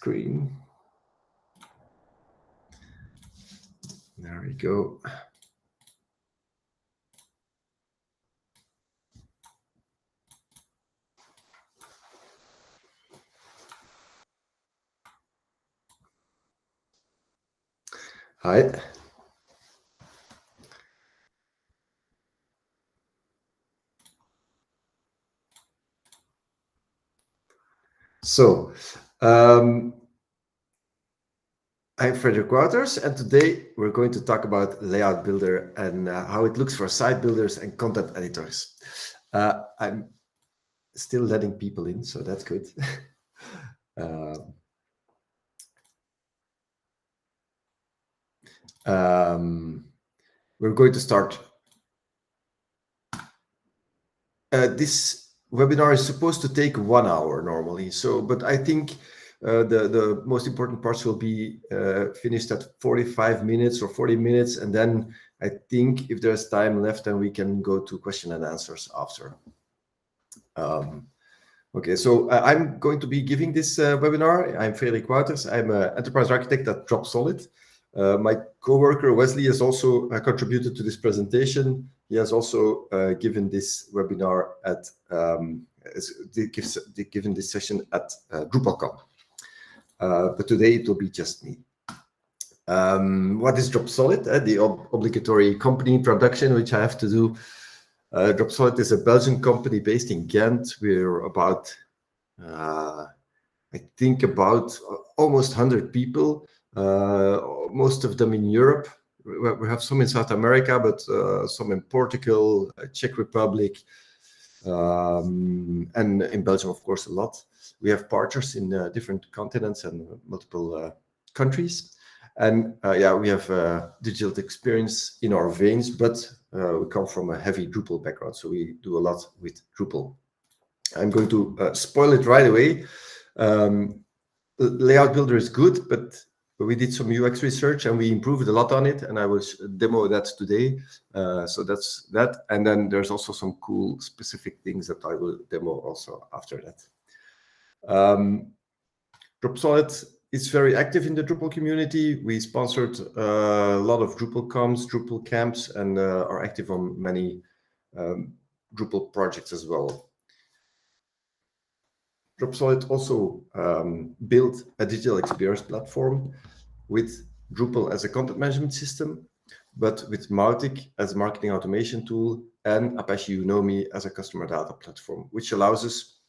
screen. There we go. Hi. So, I'm Frederick Wouters, and today we're going to talk about Layout Builder and how it looks for site builders and content editors. I'm still letting people in, so that's good. We're going to start. This webinar is supposed to take 1 hour normally, but I think the most important parts will be finished at 45 minutes or 40 minutes, and then I think if there's time left, then we can go to question and answers after. Okay, so I'm going to be giving this webinar. I'm Frederick Wouters. I'm an enterprise architect at Dropsolid. My coworker Wesley has also contributed to this presentation. He has also given this webinar at given this session at DrupalCon. But today it will be just me. What is Dropsolid? The obligatory company introduction, which I have to do. Dropsolid is a Belgian company based in Ghent. We're about, I think, about almost 100 people. Most of them in Europe. We have some in South America, but some in Portugal, Czech Republic, and in Belgium, of course, a lot. We have partners in different continents and multiple countries. And yeah, we have digital experience in our veins, but we come from a heavy Drupal background, so we do a lot with Drupal. I'm going to spoil it right away. Layout Builder is good, but we did some UX research and we improved a lot on it, and I will demo that today. So that's that. And then there's also some cool specific things that I will demo also after that. Dropsolid is very active in the Drupal community. We sponsored a lot of DrupalCons, Drupal camps, and are active on many Drupal projects as well. Dropsolid also built a digital experience platform with Drupal as a content management system, but with Mautic as a marketing automation tool and Apache Unomi as a customer data platform, which allows us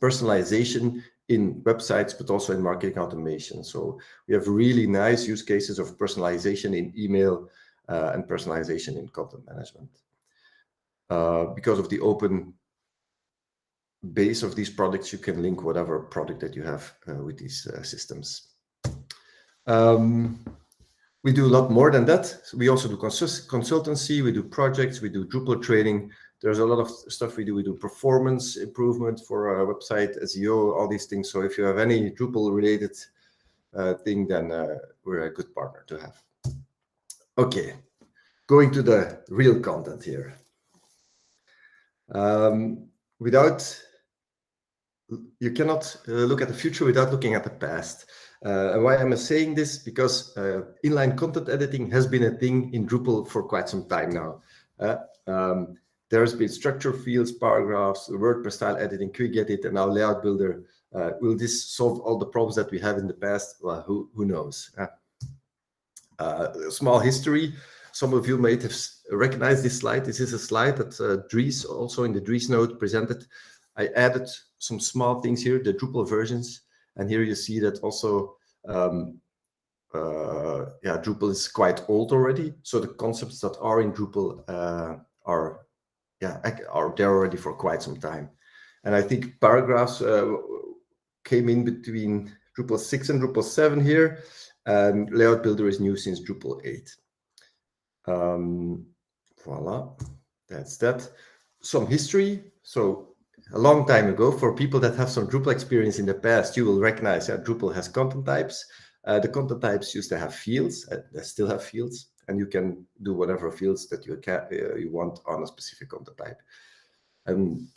personalization in websites, but also in marketing automation. So we have really nice use cases of personalization in email and personalization in content management. Because of the open base of these products, you can link whatever product that you have with these systems. We do a lot more than that. So we also do consultancy, we do projects, we do Drupal training. There's a lot of stuff we do. We do performance improvement for our website, SEO, all these things. So if you have any Drupal related thing, then we're a good partner to have. Okay, going to the real content here. You cannot look at the future without looking at the past. And why am I saying this? Because inline content editing has been a thing in Drupal for quite some time now. There's been structure fields, paragraphs, WordPress style editing, quick edit, and now Layout Builder. Will this solve all the problems that we had in the past? Well, who knows? Small history. Some of you might have recognized this slide. This is a slide that Dries, also in the Dries note, presented. I added some small things here, the Drupal versions. And here you see that also, Drupal is quite old already. So the concepts that are in Drupal are there already for quite some time. And I think paragraphs came in between Drupal 6 and Drupal 7 here. And Layout Builder is new since Drupal 8. Voila, that's that. Some history. So a long time ago, for people that have some Drupal experience in the past, you will recognize that Drupal has content types. The content types used to have fields. They still have fields, and you can do whatever fields that you want on a specific content type. And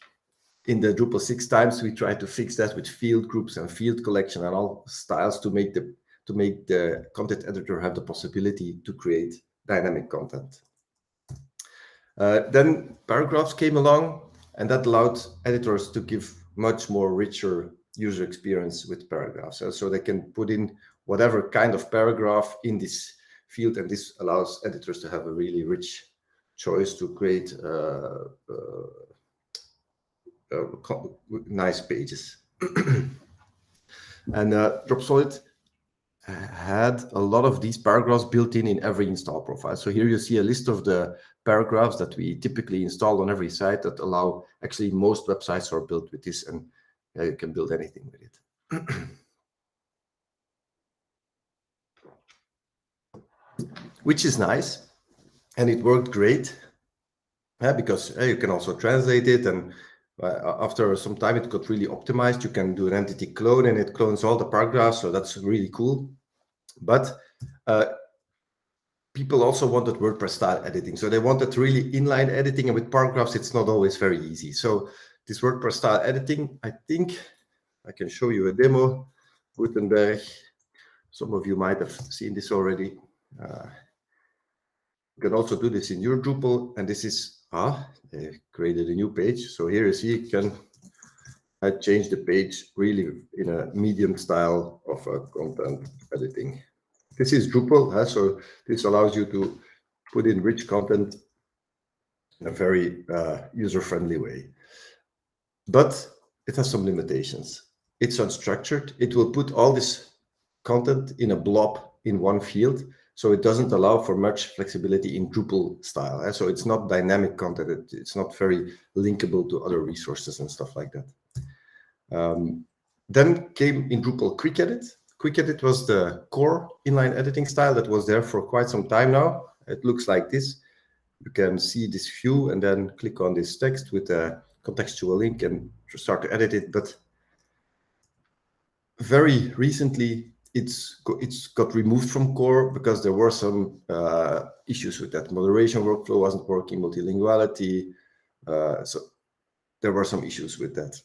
in the Drupal 6 times, we try to fix that with field groups and field collection and all styles to make the content editor have the possibility to create dynamic content. Then paragraphs came along, and that allowed editors to give much more richer user experience with paragraphs. So they can put in whatever kind of paragraph in this field, and this allows editors to have a really rich choice to create nice pages. And Dropsolid had a lot of these paragraphs built in every install profile. So here you see a list of the paragraphs that we typically install on every site that allow, actually most websites are built with this, and you can build anything with it. Which is nice, and it worked great, because you can also translate it, and after some time it got really optimized. You can do an entity clone, and it clones all the paragraphs, so that's really cool. But people also wanted WordPress style editing, so they wanted really inline editing, and with paragraphs it's not always very easy. So this WordPress style editing, I think I can show you a demo. Gutenberg, some of you might have seen this already. You can also do this in your Drupal, and this is they created a new page. So here you see, I change the page really in a medium style of content editing. This is Drupal, so this allows you to put in rich content in a very user-friendly way. But it has some limitations. It's unstructured. It will put all this content in a blob in one field, so it doesn't allow for much flexibility in Drupal style. So it's not dynamic content. It's not very linkable to other resources and stuff like that. Then came in Drupal Quick Edit. Quick Edit was the core inline editing style that was there for quite some time now. It looks like this. You can see this view and then click on this text with a contextual link and start to edit it. But very recently, it's got removed from core because there were some issues with that. Moderation workflow wasn't working, multilinguality. So there were some issues with that.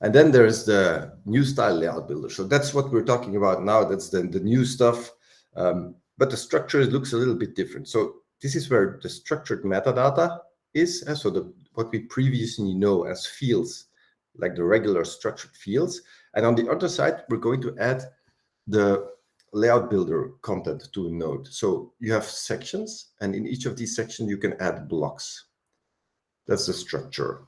And then there's the new style layout builder. So that's what we're talking about now. That's the new stuff. But the structure looks a little bit different. So this is where the structured metadata is. So what we previously know as fields, like the regular structured fields. And on the other side, we're going to add the layout builder content to a node. So you have sections, and in each of these sections, you can add blocks. That's the structure.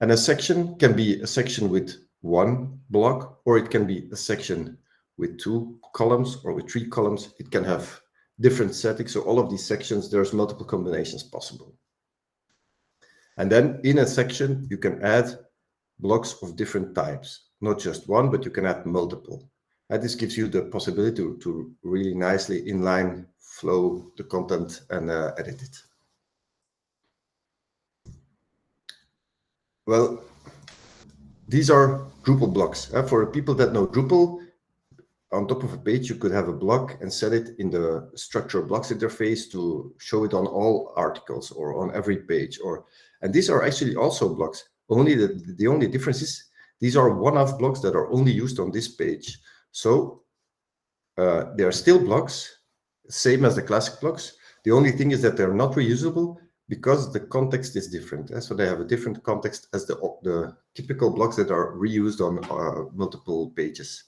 And a section can be a section with one block, or it can be a section with 2 columns or with 3 columns. It can have different settings. So all of these sections, there's multiple combinations possible. And then in a section, you can add blocks of different types, not just one, but you can add multiple. And this gives you the possibility to really nicely inline flow the content and edit it. Well, these are Drupal blocks. For people that know Drupal, on top of a page, you could have a block and set it in the structure blocks interface to show it on all articles or on every page. And these are actually also blocks. Only the only difference is these are one-off blocks that are only used on this page. So they are still blocks, same as the classic blocks. The only thing is that they're not reusable because the context is different. So they have a different context as the typical blocks that are reused on multiple pages.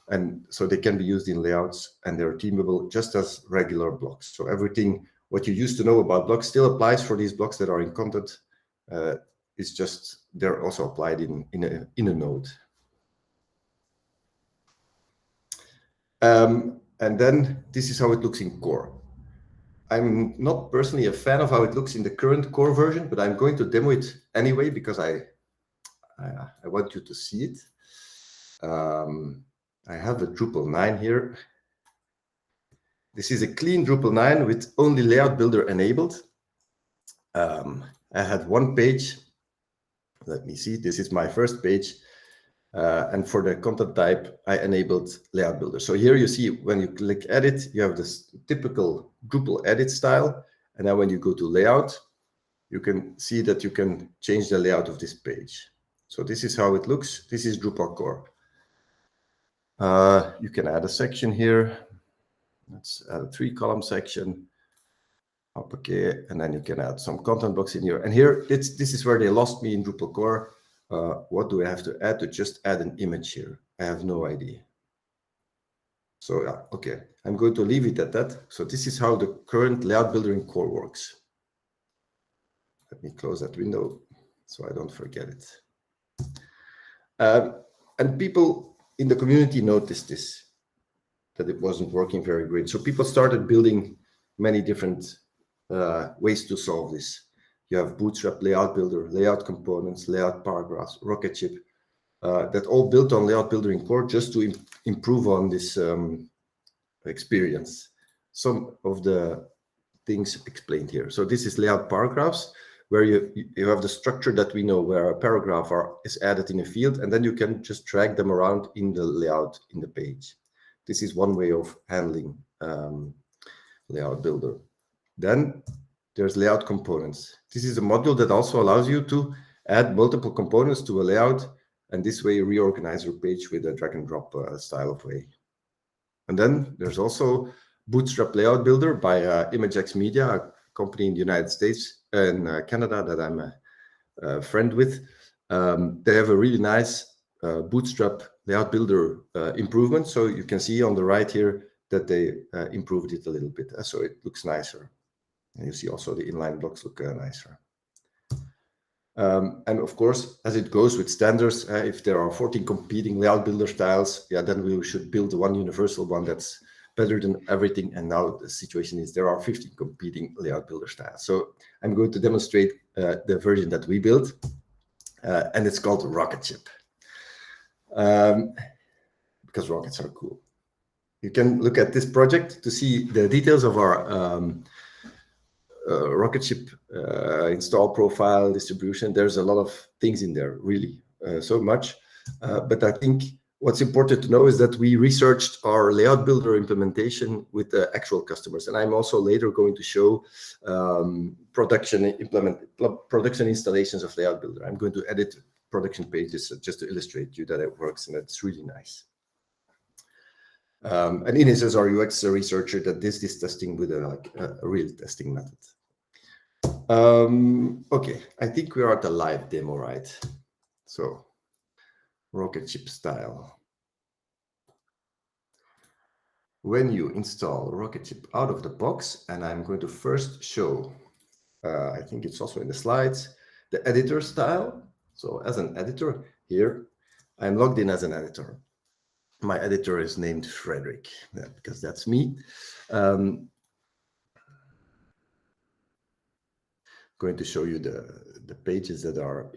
And so they can be used in layouts, and they're themable just as regular blocks. So everything, what you used to know about blocks still applies for these blocks that are in content. It's just they're also applied in a node. And then this is how it looks in core. I'm not personally a fan of how it looks in the current core version, but I'm going to demo it anyway because I want you to see it. I have a Drupal 9 here. This is a clean Drupal 9 with only layout builder enabled. I had one page. Let me see. This is my first page. And for the content type, I enabled layout builder. So here you see when you click edit, you have this typical Drupal edit style. And now when you go to layout, you can see that you can change the layout of this page. So this is how it looks. This is Drupal core. You can add a section here. Let's add a 3-column section. Okay, and then you can add some content blocks in here. And here, this is where they lost me in Drupal core. What do I have to add? To just add an image here. I have no idea. So yeah, okay, I'm going to leave it at that. So this is how the current layout builder in core works. Let me close that window so I don't forget it. And people in the community noticed this, that it wasn't working very great. So people started building many different ways to solve this. You have Bootstrap layout builder, layout components, layout paragraphs, Rocketship, that all built on layout builder in core just to improve on this experience. Some of the things explained here. So this is layout paragraphs, where you have the structure that we know, where a paragraph is added in a field, and then you can just drag them around in the layout in the page. This is one way of handling layout builder. Then there's layout components. This is a module that also allows you to add multiple components to a layout, and this way reorganize your page with a drag and drop style of way. And then there's also Bootstrap layout builder by ImageX Media, a company in the United States and Canada that I'm a friend with. They have a really nice Bootstrap layout builder improvement. So you can see on the right here that they improved it a little bit. So it looks nicer. And you see also the inline blocks look nicer. And of course, as it goes with standards, if there are 14 competing layout builder styles, yeah, then we should build one universal one that's better than everything. And now the situation is there are 15 competing layout builder styles. So I'm going to demonstrate the version that we built, and it's called Rocketship, because rockets are cool. You can look at this project to see the details of our Rocketship install profile, distribution. There's a lot of things in there, really, so much. But I think what's important to know is that we researched our layout builder implementation with the actual customers. And I'm also later going to show production installations of layout builder. I'm going to edit production pages just to illustrate you that it works, and it's really nice. And Ines is our UX researcher that does this testing with a real testing method. Okay, I think we are at the live demo, right? So, Rocketship style. When you install Rocketship out of the box, and I'm going to first show, I think it's also in the slides, the editor style. So as an editor here, I'm logged in as an editor. My editor is named Frederick, because that's me. Going to show you the pages that are,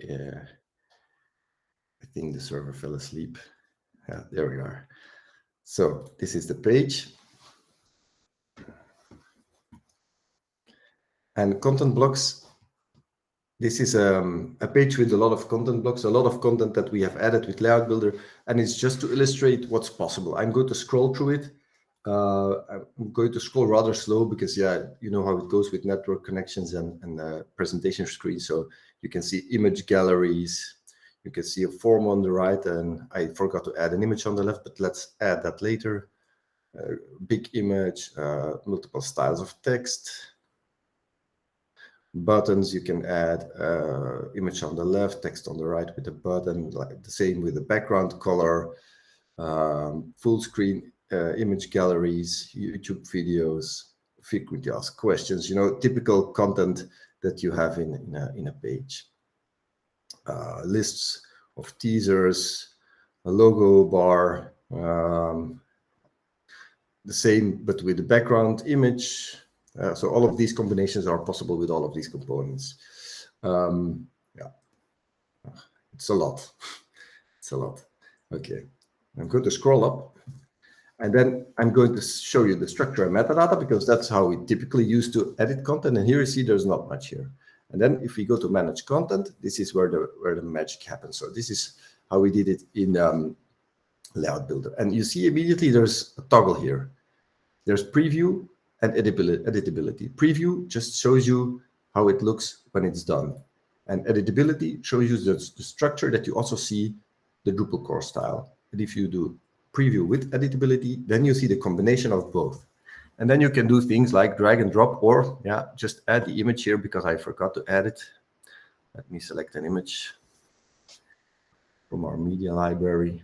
I think the server fell asleep. Yeah, there we are. So this is the page. And content blocks. This is a page with a lot of content blocks, a lot of content that we have added with Layout Builder, and it's just to illustrate what's possible. I'm going to scroll through it. I'm going to scroll rather slow because, yeah, you know how it goes with network connections and presentation screen. So you can see image galleries. You can see a form on the right, and I forgot to add an image on the left, but let's add that later. Big image, multiple styles of text. Buttons, you can add image on the left, text on the right with a button, like the same with the background color, full screen image galleries, YouTube videos, frequently asked questions, you know, typical content that you have in a page. Lists of teasers, a logo bar, the same, but with the background image. So all of these combinations are possible with all of these components. Yeah, it's a lot. It's a lot. Okay, I'm going to scroll up, and then I'm going to show you the structure and metadata, because that's how we typically use to edit content. And here you see there's not much here. And then if we go to manage content, this is where the magic happens. So this is how we did it in Layout Builder. And you see immediately there's a toggle here. There's preview and editability. Preview just shows you how it looks when it's done. And editability shows you the structure that you also see the Drupal core style. And if you do preview with editability, then you see the combination of both. And then you can do things like drag and drop, or just add the image here because I forgot to add it. Let me select an image from our media library.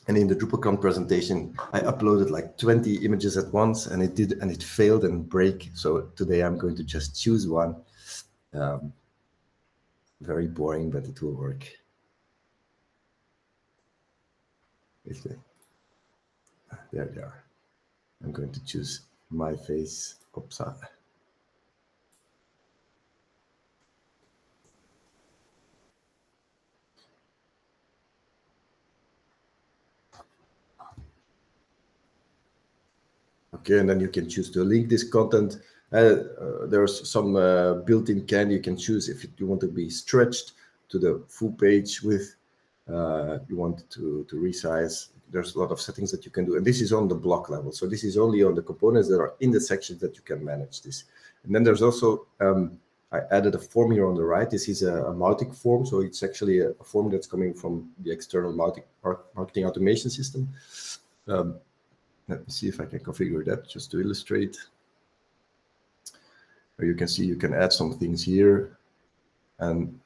And in the DrupalCon presentation, I uploaded like 20 images at once, and it failed and break. So today I'm going to just choose one. Very boring, but it will work. There they are. I'm going to choose my face. Oops. Okay, and then you can choose to link this content. There's some built-in candy you can choose if you want to be stretched to the full page width. You want to resize. There's a lot of settings that you can do, and this is on the block level. So this is only on the components that are in the sections that you can manage this. And then there's also I added a form here on the right. This is a Mautic form, so it's actually a form that's coming from the external Mautic marketing automation system. Let me see if I can configure that just to illustrate. Or you can see you can add some things here, and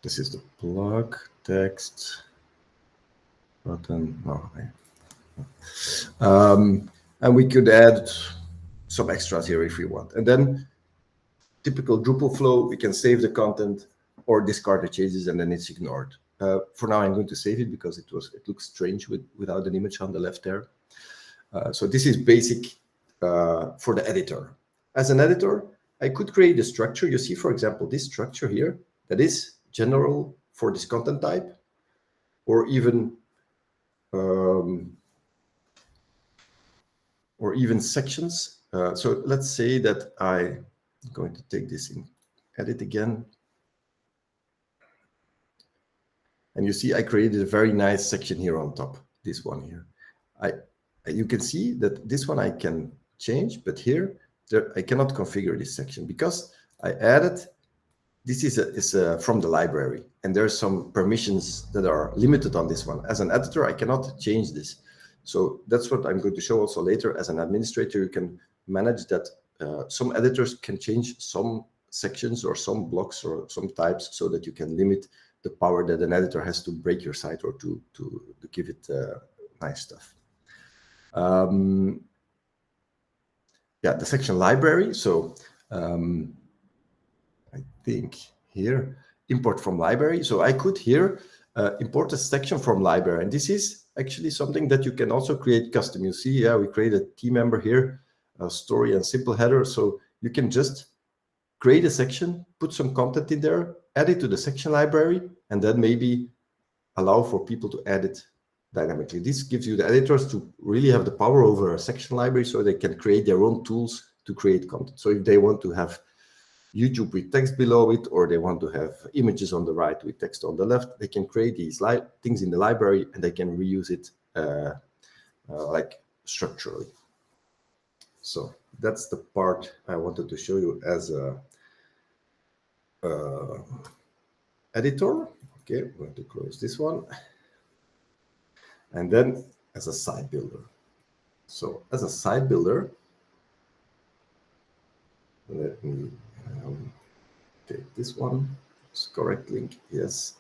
this is the plug text button. And we could add some extras here if we want. And then typical Drupal flow, we can save the content or discard the changes, and then it's ignored. For now, I'm going to save it because it looks strange without an image on the left there. So this is basic for the editor. As an editor, I could create a structure. You see, for example, this structure here that is general for this content type, or even sections. So let's say that I'm going to take this in edit again. And you see, I created a very nice section here on top, this one here. You can see that this one I can change, but here I cannot configure this section because I added, this is from the library, and there's some permissions that are limited on this one. As an editor, I cannot change this. So that's what I'm going to show also later. As an administrator, you can manage that. Some editors can change some sections or some blocks or some types so that you can limit the power that an editor has to break your site or to give it nice stuff. The section library. So I think here, import from library. So I could here import a section from library. And this is actually something that you can also create custom. You see, we create a team member here, a story and simple header. So you can just create a section, put some content in there, add it to the section library, and then maybe allow for people to edit dynamically. This gives you the editors to really have the power over a section library so they can create their own tools to create content. So if they want to have YouTube with text below it, or they want to have images on the right with text on the left, they can create these things in the library and they can reuse it like structurally. So that's the part I wanted to show you as a editor. Okay, I'm going to close this one. And then as a site builder. So as a site builder, let me take this one. It's correct link, yes.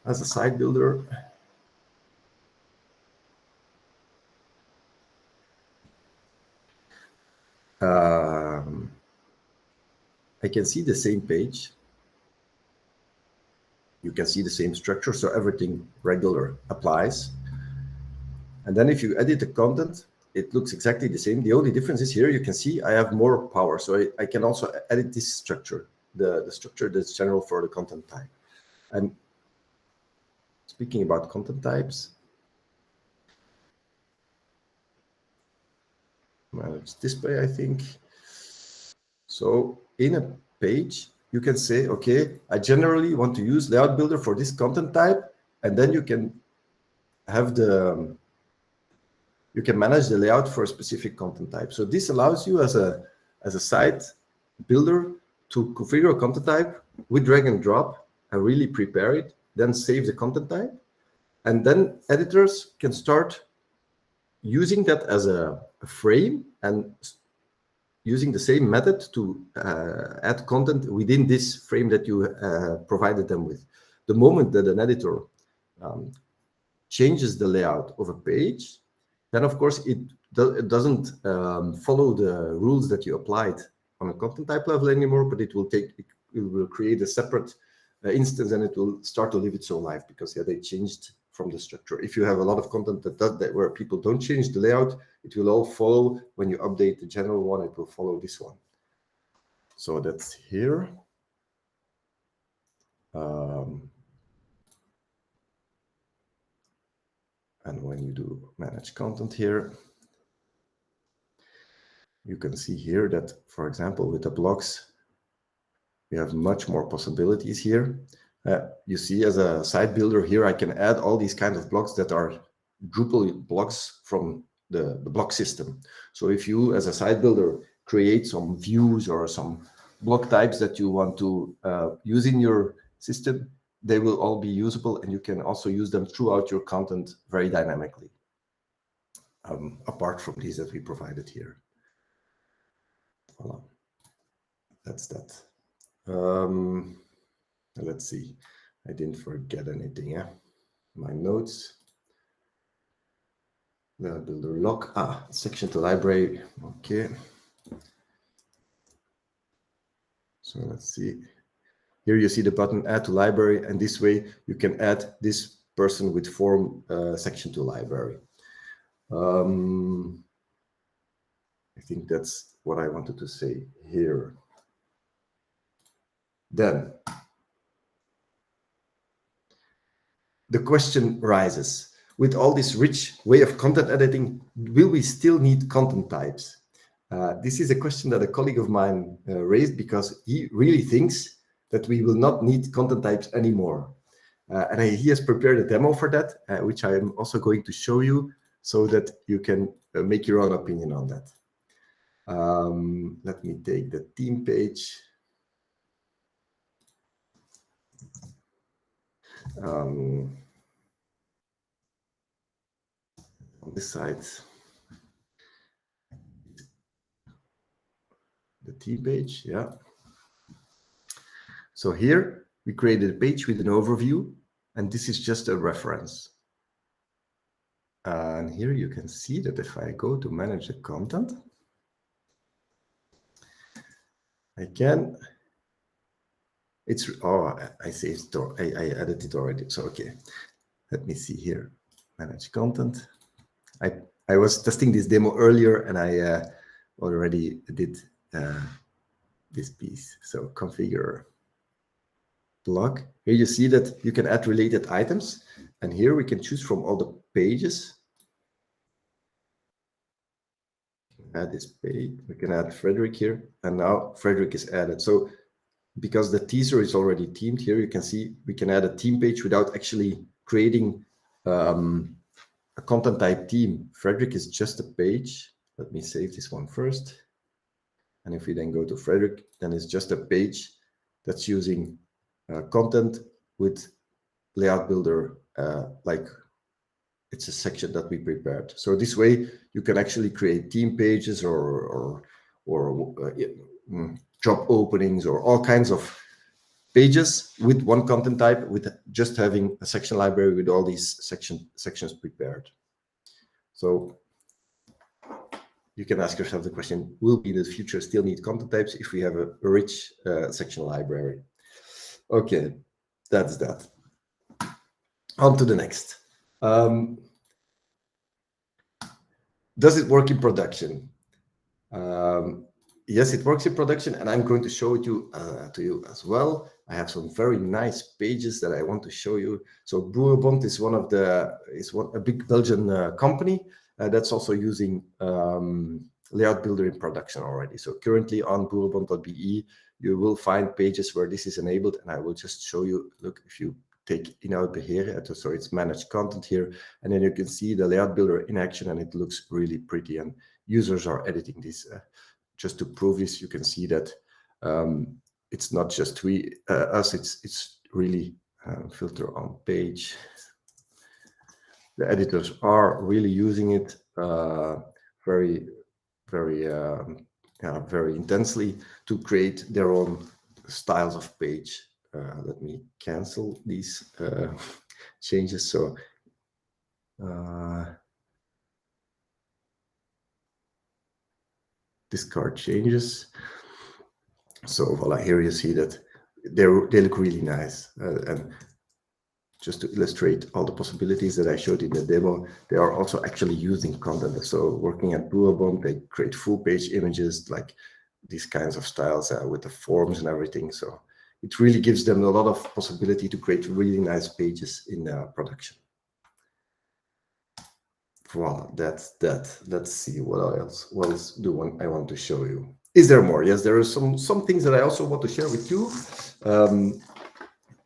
As a site builder, I can see the same page. You can see the same structure, so everything regular applies. And then if you edit the content, it looks exactly the same. The only difference is here you can see I have more power. So I can also edit this structure, the structure that's general for the content type. And speaking about content types, manage display, I think. So in a page, you can say, okay, I generally want to use layout builder for this content type, and then you can have you can manage the layout for a specific content type. So this allows you as a site builder to configure a content type with drag and drop and really prepare it, then save the content type. And then editors can start using that as a frame and using the same method to add content within this frame that you provided them with. The moment that an editor changes the layout of a page, then of course it doesn't follow the rules that you applied on a content type level anymore, but it will create a separate instance, and it will start to live its own life, because they changed from the structure. If you have a lot of content that where people don't change the layout, it will all follow. When you update the general one, it will follow this one. So that's here. And when you do manage content here, you can see here that, for example, with the blocks, we have much more possibilities here. You see, as a site builder here, I can add all these kinds of blocks that are Drupal blocks from the block system. So if you, as a site builder, create some views or some block types that you want to use in your system, they will all be usable, and you can also use them throughout your content very dynamically, apart from these that we provided here. Voilà. That's that. Let's see. I didn't forget anything. Yeah, my notes. The builder lock. Section to library. Okay. So let's see. Here you see the button add to library, and this way you can add this person with form section to library. I think that's what I wanted to say here. Then the question rises, with all this rich way of content editing, will we still need content types? This is a question that a colleague of mine raised, because he really thinks that we will not need content types anymore. And he has prepared a demo for that, which I am also going to show you, so that you can make your own opinion on that. Let me take the theme page. On this side, the theme page, yeah. So here we created a page with an overview, and this is just a reference. And here you can see that if I go to manage the content, I can. It's I saved it. I added it already. So okay, let me see here. Manage content. I was testing this demo earlier, and I already did this piece. So configure block. Here you see that you can add related items, and here we can choose from all the pages. Add this page. We can add Frederick here, and now Frederick is added. So because the teaser is already themed, here you can see we can add a theme page without actually creating a content type theme. Frederick is just a page. Let me save this one first. And if we then go to Frederick, then it's just a page that's using content with layout builder, like it's a section that we prepared. So this way you can actually create theme pages or job openings or all kinds of pages with one content type, with just having a section library with all these sections prepared. So you can ask yourself the question, will we in the future still need content types if we have a rich section library? Okay, that's that. On to the next. Does it work in production? Yes, it works in production, and I'm going to show it to you as well. I have some very nice pages that I want to show you. So Boerbond is a big Belgian company that's also using layout builder in production already. So currently on boerenbond.be, you will find pages where this is enabled, and I will just show you. Look, if you take inhoud beheren, so it's managed content here, and then you can see the layout builder in action, and it looks really pretty, and users are editing this. Just to prove this, you can see that it's not just us, it's really filter on page. The editors are really using it very intensely to create their own styles of page. Let me cancel these changes. So discard changes. So voila, here you see that they look really nice. And just to illustrate all the possibilities that I showed in the demo, they are also actually using content. So working at Boerenbond, they create full page images, like these kinds of styles with the forms and everything. So it really gives them a lot of possibility to create really nice pages in production. Voila, that's that. Let's see what else do I want to show you. Is there more? Yes, there are some things that I also want to share with you.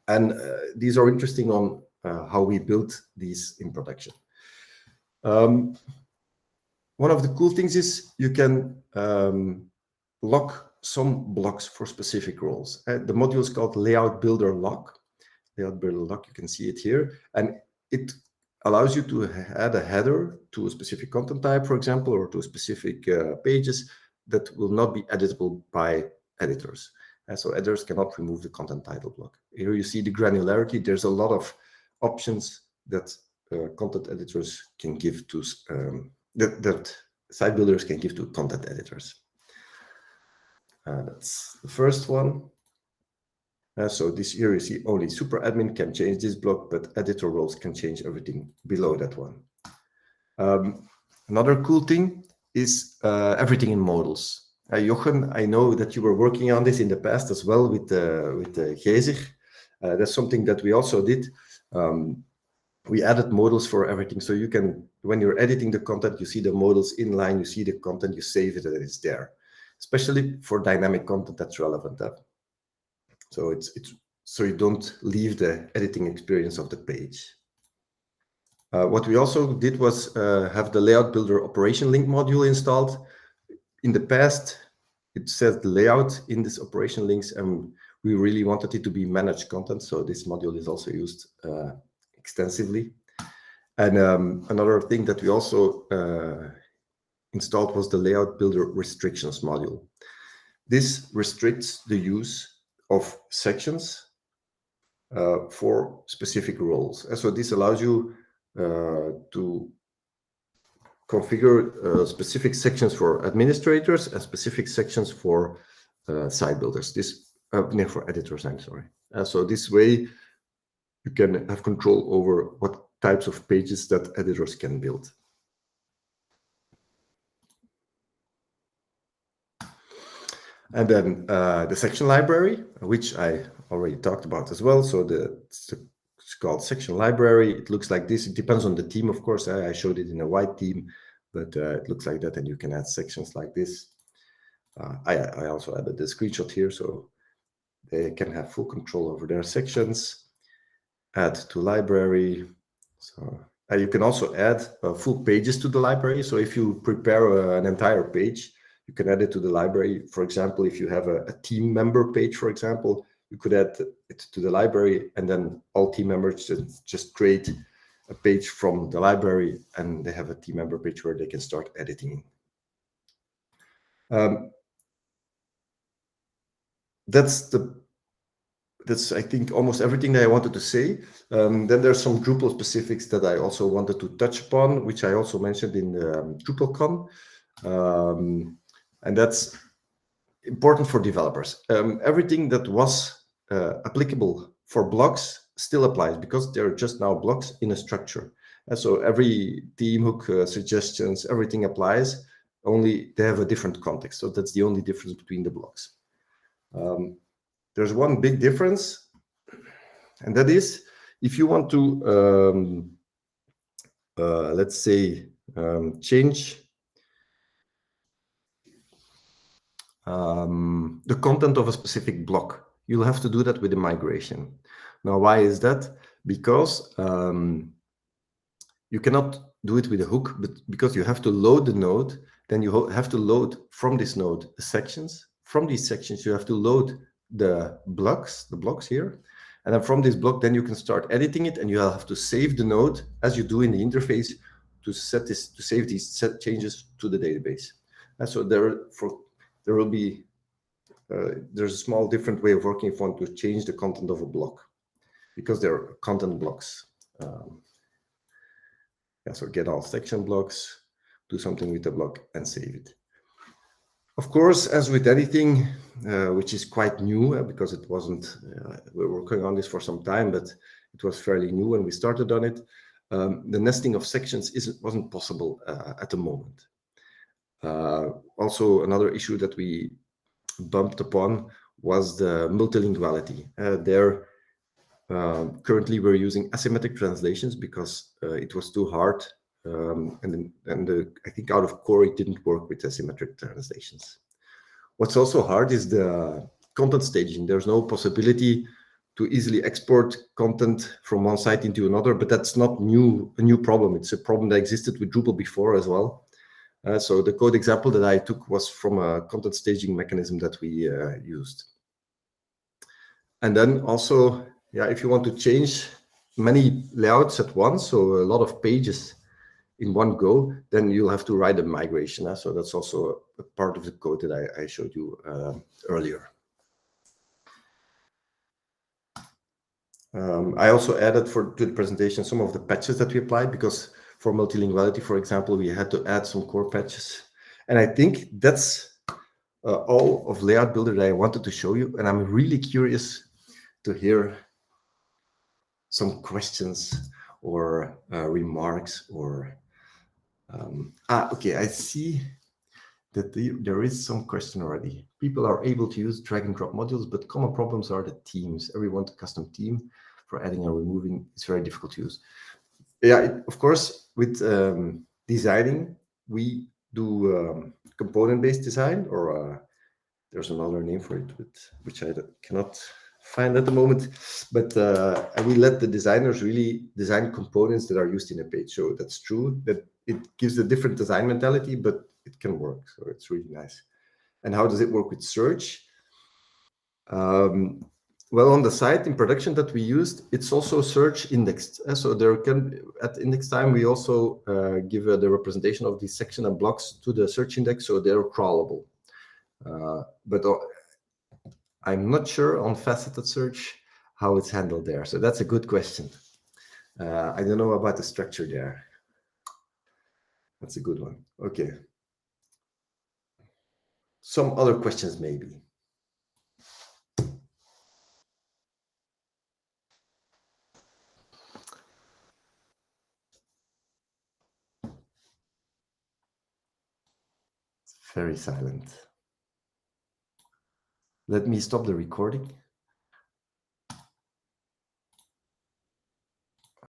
And these are interesting on how we built these in production. One of the cool things is you can lock some blocks for specific roles. The module is called Layout Builder Lock. Layout Builder Lock, you can see it here. And it allows you to add a header to a specific content type, for example, or to specific pages that will not be editable by editors. So editors cannot remove the content title block. Here you see the granularity. There's a lot of options that content editors can give to, that site builders can give to content editors. That's the first one. So this here you see only super admin can change this block, but editor roles can change everything below that one. Another cool thing is everything in modals. Jochen, I know that you were working on this in the past as well with the Gezer. That's something that we also did. We added modals for everything. So you can, when you're editing the content, you see the modals inline, you see the content, you save it, and it's there. Especially for dynamic content that's relevant. So so you don't leave the editing experience of the page. What we also did was have the layout builder operation link module installed. In the past, it says the layout in this operation links, and we really wanted it to be managed content. So this module is also used extensively. And another thing that we also installed was the layout builder restrictions module. This restricts the use of sections for specific roles. And so this allows you to configure specific sections for administrators and specific sections for site builders. This for editors, I'm sorry. So this way you can have control over what types of pages that editors can build. And then the section library, which I already talked about as well. So it's called section library. It looks like this. It depends on the theme, of course. I showed it in a white theme, but it looks like that, and you can add sections like this. I also added the screenshot here, so they can have full control over their sections. Add to library. So you can also add full pages to the library. So if you prepare an entire page, you can add it to the library. For example, if you have a team member page, for example, you could add it to the library, and then all team members just create a page from the library, and they have a team member page where they can start editing. That's I think almost everything that I wanted to say. Then there's some Drupal specifics that I also wanted to touch upon, which I also mentioned in the DrupalCon. And that's important for developers. Everything that was applicable for blogs still applies, because they're just now blocks in a structure. And so every theme hook, suggestions, everything applies, only they have a different context. So that's the only difference between the blocks. There's one big difference, and that is if you want to, let's say, change the content of a specific block. You'll have to do that with the migration. Now, why is that? Because you cannot do it with a hook, but because you have to load the node, then you have to load from this node the sections. From these sections, you have to load the blocks here. And then from this block, then you can start editing it, and you have to save the node as you do in the interface to save these set changes to the database. And so there will be there's a small different way of working if you want to change the content of a block, because there are content blocks. So get all section blocks, do something with the block, and save it. Of course, as with anything, which is quite new, because it wasn't, we're working on this for some time, but it was fairly new when we started on it. The nesting of sections wasn't possible at the moment. Also, another issue that we bumped upon was the multilinguality. Currently, we're using asymmetric translations because it was too hard, and I think out of core it didn't work with asymmetric translations. What's also hard is the content staging. There's no possibility to easily export content from one site into another, but that's not a new problem. It's a problem that existed with Drupal before as well. So the code example that I took was from a content staging mechanism that we used. And then also, if you want to change many layouts at once, so a lot of pages in one go, then you'll have to write a migration. So that's also a part of the code that I showed you earlier. I also added to the presentation some of the patches that we applied, because for multilinguality, for example, we had to add some core patches. And I think that's all of Layout Builder that I wanted to show you. And I'm really curious to hear some questions or remarks or... okay, I see that there is some question already. People are able to use drag and drop modules, but common problems are the themes. Everyone a custom theme for adding or removing is very difficult to use. Of course, with designing, we do component-based design, or there's another name for it, which I cannot find at the moment. But we let the designers really design components that are used in a page. So that's true, that it gives a different design mentality, but it can work. So it's really nice. And how does it work with search? Well, on the site in production that we used, it's also search indexed. So there can, at index time, we also give the representation of the section and blocks to the search index, so they're crawlable. But I'm not sure on faceted search how it's handled there. So that's a good question. I don't know about the structure there. That's a good one. Okay. Some other questions maybe. Very silent. Let me stop the recording.